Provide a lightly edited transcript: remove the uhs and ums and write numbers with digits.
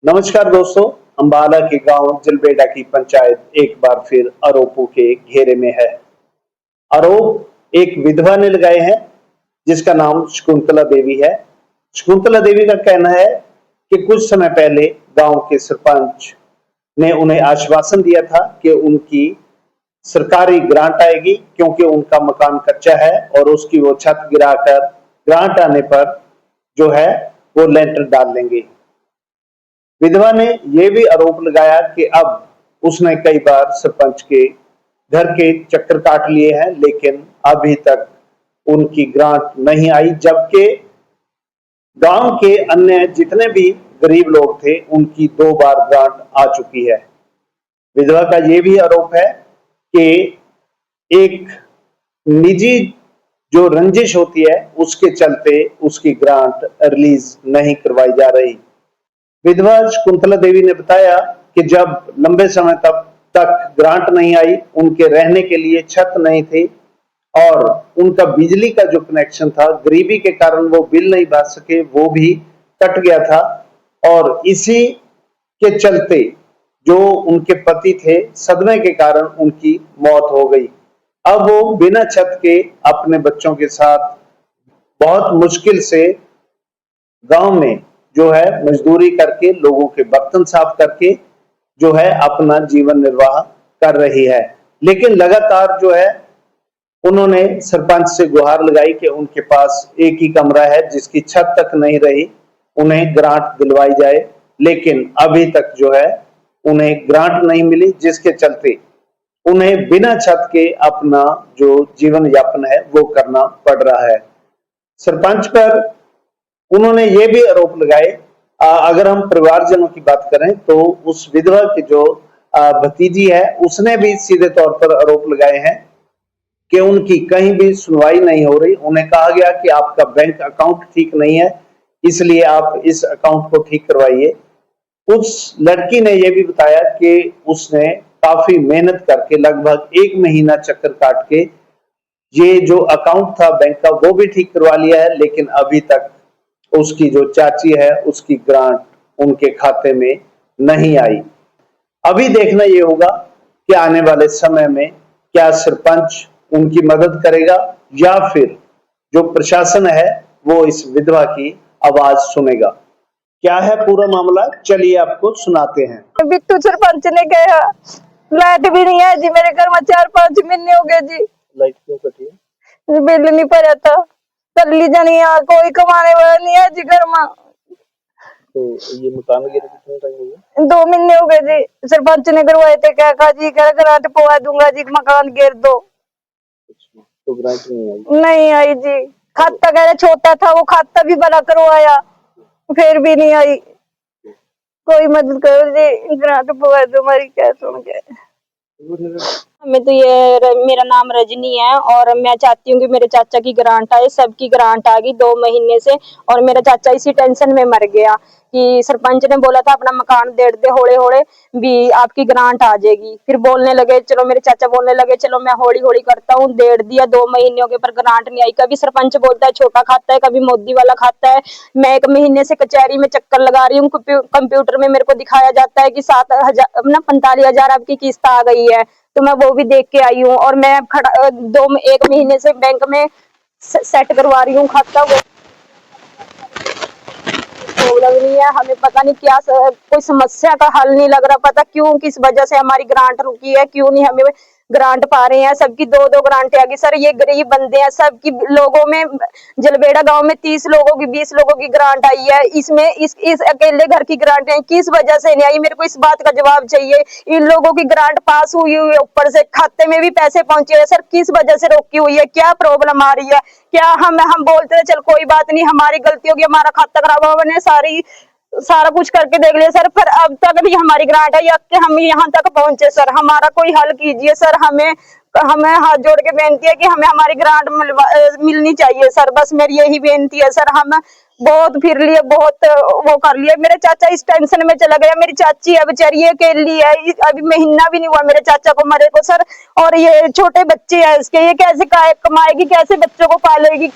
नमस्कार दोस्तों, अंबाला के गांव जलबेड़ा की पंचायत एक बार फिर आरोपों के घेरे में है। आरोप एक विधवा ने लगाए हैं जिसका नाम शकुंतला देवी है। शकुंतला देवी का कहना है कि कुछ समय पहले गांव के सरपंच ने उन्हें आश्वासन दिया था कि उनकी सरकारी ग्रांट आएगी क्योंकि उनका मकान कच्चा है और उसकी वो छत गिराकर ग्रांट आने पर जो है वो लेंटर डाल लेंगे। विधवा ने यह भी आरोप लगाया कि अब उसने कई बार सरपंच के घर के चक्कर काट लिए हैं लेकिन अभी तक उनकी ग्रांट नहीं आई, जबकि गांव के अन्य जितने भी गरीब लोग थे उनकी 2 बार ग्रांट आ चुकी है। विधवा का यह भी आरोप है कि एक निजी जो रंजिश होती है उसके चलते उसकी ग्रांट रिलीज नहीं करवाई जा रही। विधवा शकुंतला देवी ने बताया कि जब लंबे समय तक ग्रांट नहीं आई, उनके रहने के लिए छत नहीं थी और उनका बिजली का जो कनेक्शन था गरीबी के कारण वो बिल नहीं भर सके, वो भी कट गया था और इसी के चलते जो उनके पति थे सदमे के कारण उनकी मौत हो गई। अब वो बिना छत के अपने बच्चों के साथ बहुत मुश्किल से गांव में जो है मजदूरी करके लोगों के बर्तन साफ करके जो है अपना जीवन निर्वाह कर रही है। लेकिन लगातार जो है उन्होंने सरपंच से गुहार लगाई कि उनके पास एक ही कमरा है जिसकी छत तक नहीं रही, उन्हें ग्रांट दिलवाई जाए, लेकिन अभी तक जो है उन्हें ग्रांट नहीं मिली, जिसके चलते उन्हें बिना छत के अपना जो जीवन यापन है वो करना पड़ रहा है। सरपंच पर उन्होंने ये भी आरोप लगाए, अगर हम परिवारजनों की बात करें तो उस विधवा की जो भतीजी है उसने भी सीधे तौर पर आरोप लगाए हैं कि उनकी कहीं भी सुनवाई नहीं हो रही। उन्हें कहा गया कि आपका बैंक अकाउंट ठीक नहीं है इसलिए आप इस अकाउंट को ठीक करवाइए। उस लड़की ने यह भी बताया कि उसने काफी मेहनत करके लगभग 1 महीना चक्कर काट के ये जो अकाउंट था बैंक का वो भी ठीक करवा लिया है, लेकिन अभी तक उसकी जो चाची है उसकी ग्रांट उनके खाते में नहीं आई। अभी देखना ये होगा कि आने वाले समय में क्या सरपंच उनकी मदद करेगा या फिर जो प्रशासन है वो इस विधवा की आवाज सुनेगा। क्या है पूरा मामला, चलिए आपको सुनाते हैं। बिट्टू सरपंच ने कहा लाइट भी नहीं है जी, मेरे घर में 4-5 महीने हो गए जी। लाइट क्यों कटी है? बिल नहीं भरा था, तल्ली जानी कोई कमाने वाला नहीं है जी घर में। तो ये मकान गिरे कितने टाइम हो गया? 2 महीने हो गए जी। सरपंच ने करवाए थे, क्या जी कह ग्रांट पवा दूंगा जी, मकान गिर दो। तो ग्रांट नहीं आई जी। खाता कह रहे छोटा था, वो खाता भी बड़ा करवाया फिर भी नहीं आई। कोई मदद करो जी, ग्रांट पवा दो हमारी, क्या सुन के। हमें तो ये मेरा नाम रजनी है और मैं चाहती हूँ कि मेरे चाचा की ग्रांट आए। सबकी ग्रांट आ गई 2 महीने से और मेरा चाचा इसी टेंशन में मर गया कि सरपंच ने बोला था अपना मकान दे दे, होड़े होड़े भी आपकी ग्रांट आ जाएगी। फिर बोलने लगे, चलो मेरे चाचा बोलने लगे चलो मैं होड़ी होड़ी करता हूँ, दे दिया 2 महीनों के, पर ग्रांट नहीं आई। कभी सरपंच बोलता है छोटा खाता है, कभी मोदी वाला खाता है। मैं 1 महीने से कचहरी में चक्कर लगा रही हूँ, कंप्यूटर में मेरे को दिखाया जाता है कि 45,000 आपकी किस्त आ गई है, तो मैं वो भी देख के आई हूँ। और मैं 1 महीने से बैंक में सेट करवा रही हूँ खाता, वो प्रॉब्लम नहीं है। हमें पता नहीं क्या कोई समस्या का हल नहीं लग रहा, पता क्यों किस वजह से हमारी ग्रांट रुकी है, क्यों नहीं हमें ग्रांट पा रहे हैं। सबकी 2-2 ग्रांट आ गई सर, ये गरीब बंदे हैं। सबकी लोगों में जलबेड़ा गांव में 30 लोगों की 20 लोगों की ग्रांट आई है, इसमें इस अकेले घर की ग्रांट आई, किस वजह से नहीं आई? मेरे को इस बात का जवाब चाहिए। इन लोगों की ग्रांट पास हुई है, ऊपर से खाते में भी पैसे पहुंचे हैं, सर किस वजह से रोकी हुई है? क्या प्रॉब्लम आ रही है? क्या हम बोलते हैं चल कोई बात नहीं, हमारी गलती होगी, हमारा खाता खराब हुआ, मैंने सारा कुछ करके देख लिया सर, पर अब तक भी हमारी ग्रांट आई, अब के हम यहाँ तक पहुंचे सर। हमारा कोई हल कीजिए सर, हमें हाथ जोड़ के बेनती है कि हमें हमारी ग्रांट मिलनी चाहिए सर, बस मेरी यही बेनती है सर। हम बहुत फिर लिए, बहुत वो कर लिया। मेरे चाचा इस टेंशन में चला गया, मेरी चाची है बेचारी अकेली है, अभी महीना भी नहीं हुआ मेरे चाचा को मरे को सर, और ये छोटे बच्चे हैं इसके, ये कैसे कमाएगी, कैसे बच्चों को पालेगी?